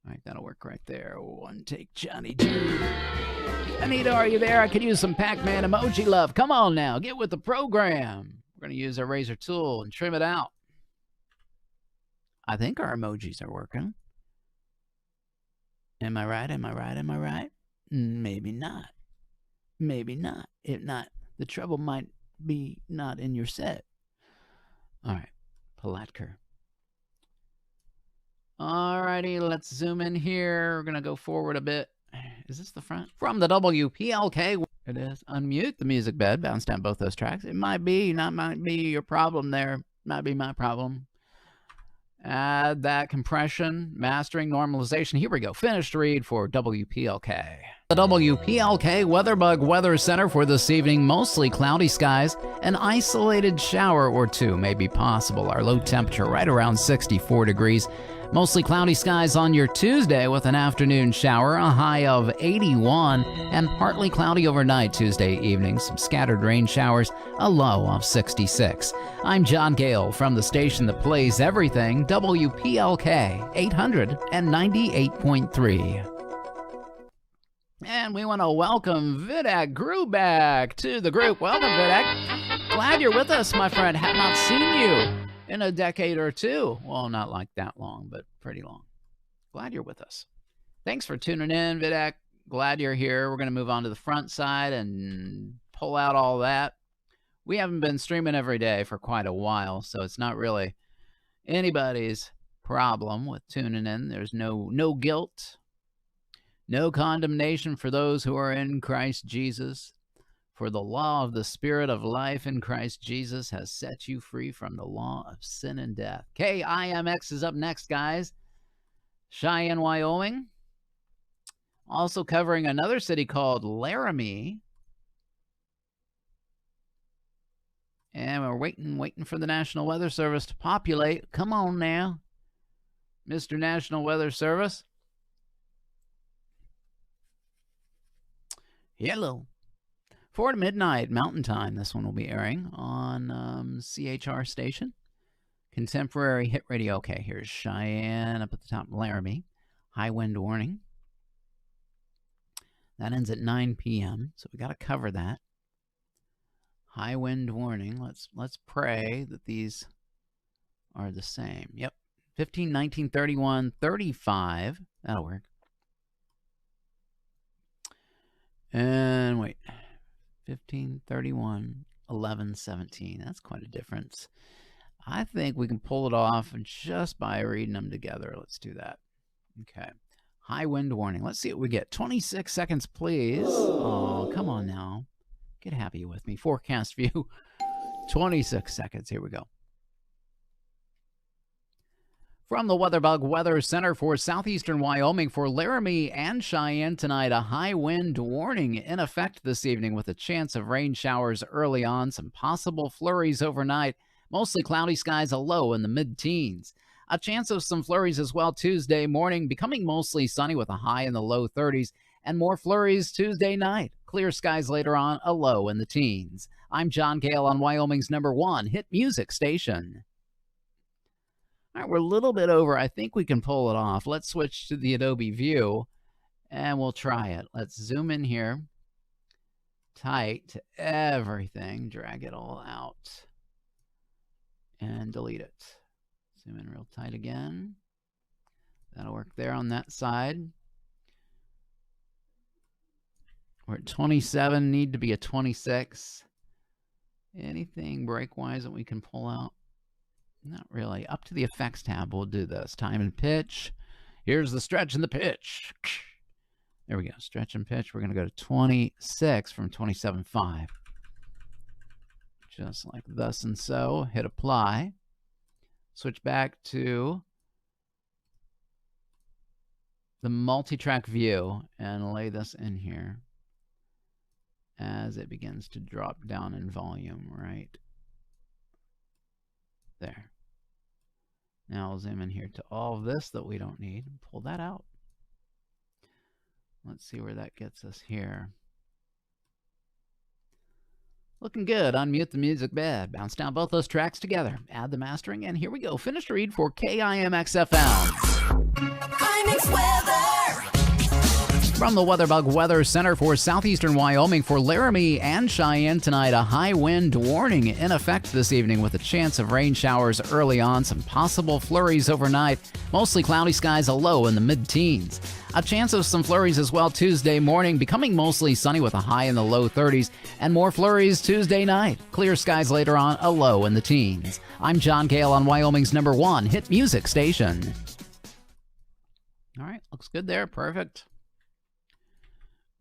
All right, that'll work right there. One take, Johnny G. Anita, are you there? I could use some Pac-Man emoji love. Come on now, get with the program. We're going to use our razor tool and trim it out. I think our emojis are working. Am I right? Am I right? Am I right? Maybe not. Maybe not. If not, the trouble might be not in your set. All right, Palatka. Alrighty, let's zoom in here. We're going to go forward a bit. Is this the front? From the WPLK. It is. Unmute the music bed. Bounce down both those tracks. It might be, not might be your problem there. Might be my problem. Add that compression, mastering, normalization. Here we go. Finished read for WPLK. The WPLK Weatherbug Weather Center for this evening, mostly cloudy skies. An isolated shower or two may be possible. Our low temperature right around 64 degrees. Mostly cloudy skies on your Tuesday with an afternoon shower, a high of 81, and partly cloudy overnight Tuesday evening. Some scattered rain showers, a low of 66. I'm John Gale from the station that plays everything, WPLK 898.3. And we want to welcome Vidak Gruback to the group. Welcome, Vidak. Glad you're with us, my friend. Have not seen you in a decade or two. Well, not like that long, but pretty long. Glad you're with us. Thanks for tuning in, Vidak. Glad you're here. We're going to move on to the front side and pull out all that. We haven't been streaming every day for quite a while, so it's not really anybody's problem with tuning in. There's no guilt. No condemnation for those who are in Christ Jesus. For the law of the Spirit of life in Christ Jesus has set you free from the law of sin and death. KIMX is up next, guys. Cheyenne, Wyoming. Also covering another city called Laramie. And we're waiting for the National Weather Service to populate. Come on now, Mr. National Weather Service. Hello. 4 to midnight Mountain Time. This one will be airing on CHR station. Contemporary Hit Radio. Okay, here's Cheyenne up at the top. Laramie. High wind warning. That ends at 9 p.m., so we got to cover that. High wind warning. Let's pray that these are the same. Yep. 15, 19, 31, 35. That'll work. And wait, 15, 31, 11, 17. That's quite a difference. I think we can pull it off just by reading them together. Let's do that. Okay. High wind warning. Let's see what we get. 26 seconds, please. Oh, come on now. Get happy with me. Forecast view. 26 seconds. Here we go. From the WeatherBug Weather Center for southeastern Wyoming, for Laramie and Cheyenne tonight, a high wind warning in effect this evening with a chance of rain showers early on, some possible flurries overnight, mostly cloudy skies, a low in the mid-teens. A chance of some flurries as well Tuesday morning, becoming mostly sunny with a high in the low 30s, and more flurries Tuesday night. Clear skies later on, a low in the teens. I'm John Gale on Wyoming's #1 hit music station. All right, we're a little bit over. I think we can pull it off. Let's switch to the Adobe view, and we'll try it. Let's zoom in here, tight to everything, drag it all out, and delete it. Zoom in real tight again. That'll work there on that side. We're at 27, need to be a 26. Anything break-wise that we can pull out? Not really. Up to the effects tab, we'll do this. Time and pitch. Here's the stretch and the pitch. There we go. Stretch and pitch. We're going to go to 26 from 27.5. Just like thus and so. Hit apply. Switch back to the multi-track view and lay this in here as it begins to drop down in volume right there. Now I'll zoom in here to all of this that we don't need and pull that out. Let's see where that gets us here. Looking good. Unmute the music bed. Bounce down both those tracks together. Add the mastering, and here we go. Finished read for KIMX FM. KIMX weather. From the WeatherBug Weather Center for southeastern Wyoming, for Laramie and Cheyenne tonight, a high wind warning in effect this evening with a chance of rain showers early on, some possible flurries overnight, mostly cloudy skies, a low in the mid-teens. A chance of some flurries as well Tuesday morning, becoming mostly sunny with a high in the low 30s, and more flurries Tuesday night. Clear skies later on, a low in the teens. I'm John Gale on Wyoming's #1 hit music station. All right, looks good there. Perfect.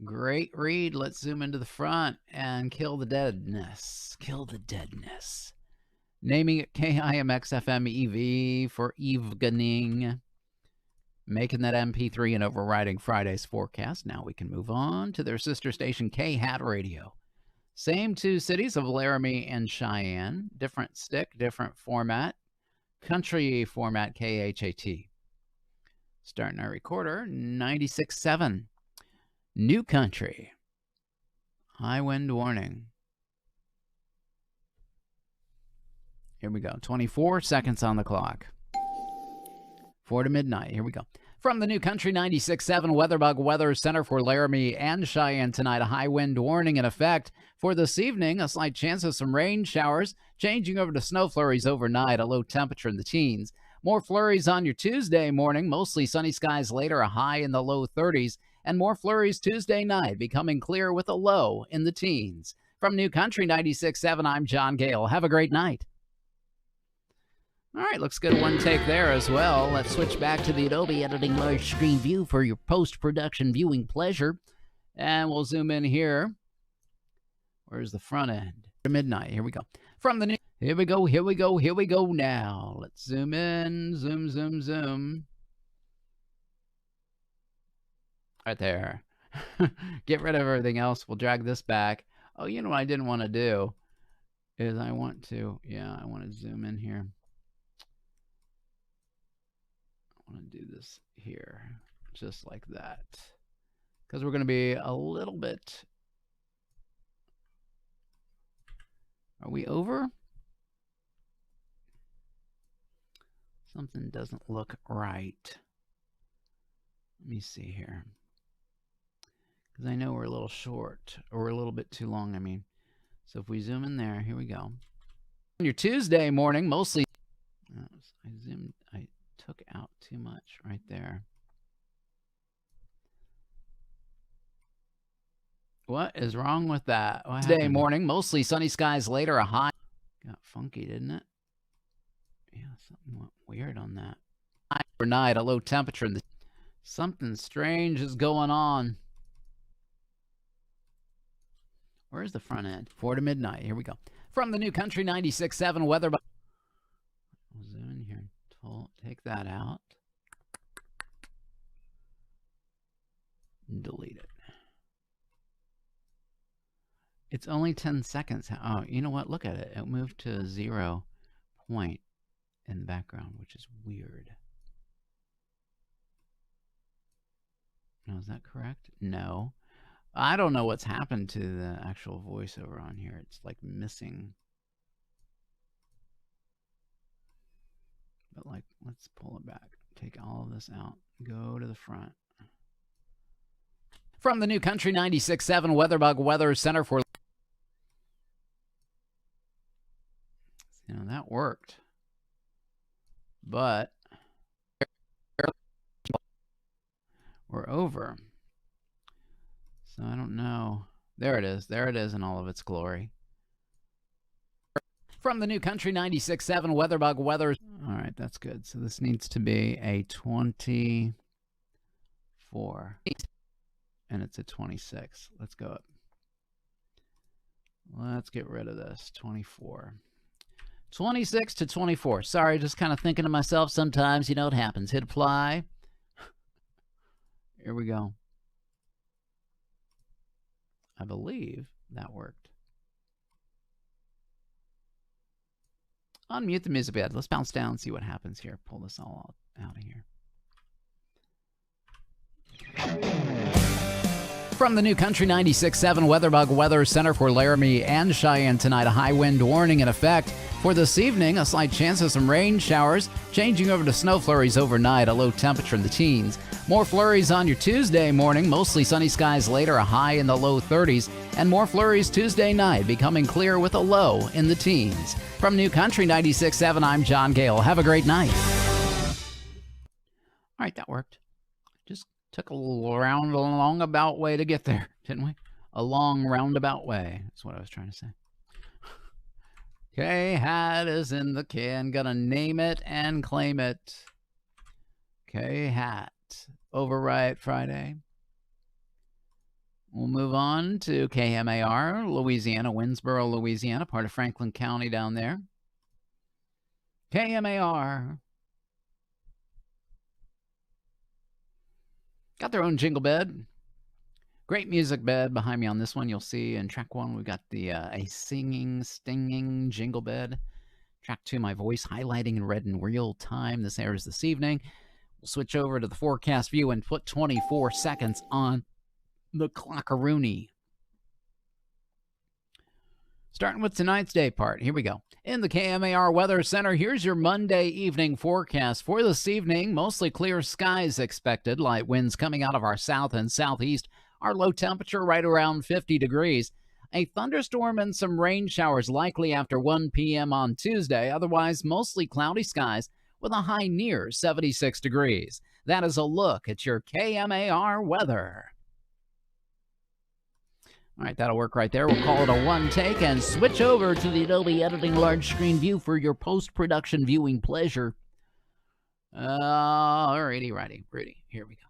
Great read. Let's zoom into the front and kill the deadness. Kill the deadness. Naming it KIMX FM EV for evening. Making that MP3 and overriding Friday's forecast. Now we can move on to their sister station, K-Hat Radio. Same two cities of Laramie and Cheyenne. Different stick, different format. Country format, KHAT. Starting our recorder, 96.7. New country. High wind warning. Here we go. 24 seconds on the clock. 4 to midnight. Here we go. From the new Country 96.7 WeatherBug Weather Center for Laramie and Cheyenne tonight, a high wind warning in effect. For this evening, a slight chance of some rain showers, changing over to snow flurries overnight, a low temperature in the teens. More flurries on your Tuesday morning, mostly sunny skies later, a high in the low 30s. And more flurries Tuesday night, becoming clear with a low in the teens. From New Country 96.7, I'm John Gale. Have a great night. All right, looks good. One take there as well. Let's switch back to the Adobe Editing Large Screen View for your post-production viewing pleasure. And we'll zoom in here. Where's the front end? Midnight. Here we go. From the new... Here we go, here we go, here we go now. Let's zoom in. Zoom, zoom, zoom. Right there. Get rid of everything else. We'll drag this back. Oh, you know what I didn't want to do? Is I want to zoom in here. I want to do this here, just like that, because we're going to be a little bit. Are we over? Something doesn't look right. Let me see here, because I know we're a little short, or we're a little bit too long, I mean. So if we zoom in there, here we go. On your Tuesday morning, mostly. I took out too much right there. What is wrong with that? Tuesday morning, mostly sunny skies later, a high. Got funky, didn't it? Yeah, something went weird on that. Overnight, a low temperature. Something strange is going on. Where's the front end? 4 to midnight. Here we go. From the new Country 96.7 weather. We'll zoom in here. Take that out. Delete it. It's only 10 seconds. Oh, you know what? Look at it. It moved to 0 point in the background, which is weird. Now, is that correct? No. I don't know what's happened to the actual voiceover on here. It's like missing. But like, let's pull it back. Take all of this out. Go to the front. From the new Country 96.7 WeatherBug Weather Center for... You know, that worked. But we're over. So I don't know. There it is. There it is in all of its glory. From the new Country 96.7 WeatherBug Weather. All right, that's good. So this needs to be a 24. And it's a 26. Let's go up. Let's get rid of this. 24. 26 to 24. Sorry, just kind of thinking to myself sometimes. You know what happens. Hit apply. Here we go. I believe that worked. Unmute the music bed. Let's bounce down and see what happens here. Pull this all out of here. From the new Country 96.7 WeatherBug Weather Center for Laramie and Cheyenne tonight, a high wind warning in effect. For this evening, a slight chance of some rain showers, changing over to snow flurries overnight, a low temperature in the teens. More flurries on your Tuesday morning, mostly sunny skies later, a high in the low 30s. And more flurries Tuesday night, becoming clear with a low in the teens. From New Country 96.7, I'm John Gale. Have a great night. All right, that worked. Just took a little roundabout way to get there, didn't we? A long roundabout way. That's what I was trying to say. K-Hat is in the can. Gonna name it and claim it. K-Hat. Override Friday. We'll move on to KMAR, Louisiana, Winsboro, Louisiana, part of Franklin County down there. KMAR. Got their own jingle bed. Great music bed behind me on this one. You'll see in track 1, we've got the a singing, stinging jingle bed. Track 2, my voice highlighting in red in real time. This airs this evening. We'll switch over to the forecast view and put 24 seconds on the clockaroonie. Starting with tonight's day part. Here we go. In the KMAR Weather Center, here's your Monday evening forecast. For this evening, mostly clear skies expected. Light winds coming out of our south and southeast. Our low temperature right around 50 degrees. A thunderstorm and some rain showers likely after 1 p.m. on Tuesday. Otherwise, mostly cloudy skies with a high near 76 degrees. That is a look at your KMAR weather. All right, that'll work right there. We'll call it a one take and switch over to the Adobe Editing Large Screen View for your post-production viewing pleasure. Alrighty, righty. Here we go.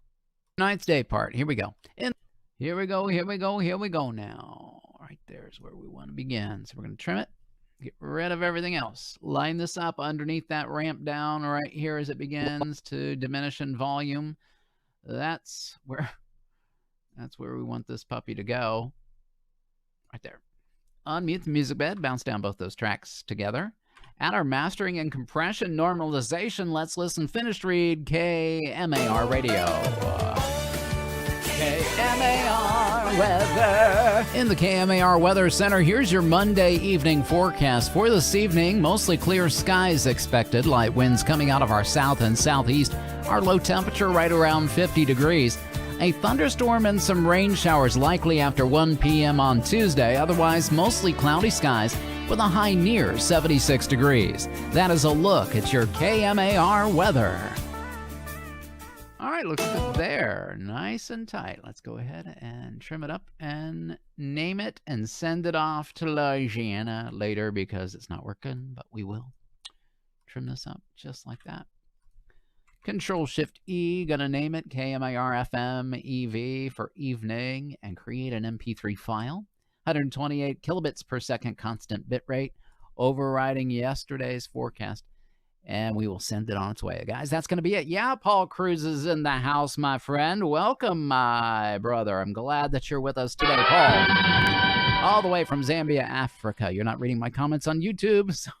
Tonight's day part. Here we go. Here we go now. Right there is where we want to begin. So we're going to trim it, get rid of everything else. Line this up underneath that ramp down right here as it begins to diminish in volume. That's where we want this puppy to go. Right there. Unmute the music bed, bounce down both those tracks together. Add our mastering and compression normalization. Let's listen. Finished read KMAR Radio. KMAR weather. In the KMAR Weather Center, here's your Monday evening forecast. For this evening, mostly clear skies expected. Light winds coming out of our south and southeast. Our low temperature right around 50 degrees. A thunderstorm and some rain showers likely after 1 p.m. on Tuesday. Otherwise, mostly cloudy skies with a high near 76 degrees. That is a look at your KMAR weather. All right, looks good there. Nice and tight. Let's go ahead and trim it up and name it and send it off to Louisiana later because it's not working, but we will trim this up just like that. Control-Shift-E, gonna name it KMAR FM EV for evening and create an MP3 file. 128 kilobits per second constant bit rate, overriding yesterday's forecast. And we will send it on its way. Guys, that's going to be it. Yeah, Paul Cruz is in the house, my friend. Welcome, my brother. I'm glad that you're with us today, Paul. All the way from Zambia, Africa. You're not reading my comments on YouTube, so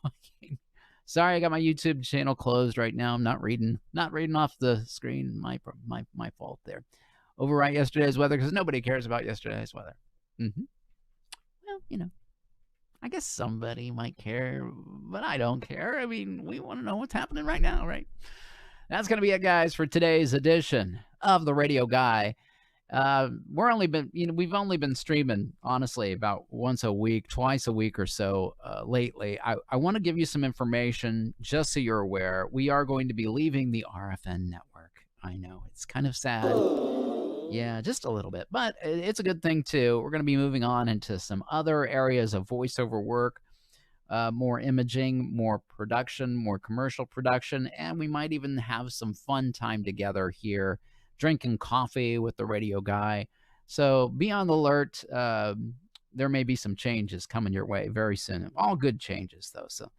sorry, I got my YouTube channel closed right now. I'm not reading off the screen. My fault there. Overwrite yesterday's weather because nobody cares about yesterday's weather. Well, you know, I guess somebody might care, but I don't care. I mean, we want to know what's happening right now, right? That's going to be it, guys, for today's edition of the Radio Guy. We've only been streaming, honestly, about once a week, twice a week or so lately. I want to give you some information just so you're aware. We are going to be leaving the RFN network. I know, it's kind of sad. Yeah, just a little bit, but it's a good thing too. We're going to be moving on into some other areas of voiceover work, more imaging, more production, more commercial production, and we might even have some fun time together here, drinking coffee with the Radio Guy. So be on the alert. There may be some changes coming your way very soon. All good changes, though. So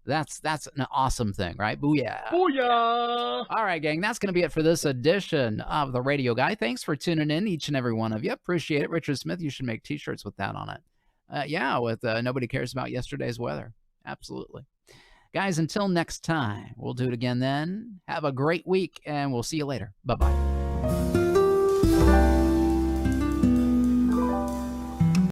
that's an awesome thing, right? Booyah. Booyah. All right, gang. That's going to be it for this edition of the Radio Guy. Thanks for tuning in, each and every one of you. Appreciate it. Richard Smith, you should make T-shirts with that on it. With Nobody Cares About Yesterday's Weather. Absolutely. Guys, until next time, we'll do it again then. Have a great week, and we'll see you later. Bye-bye.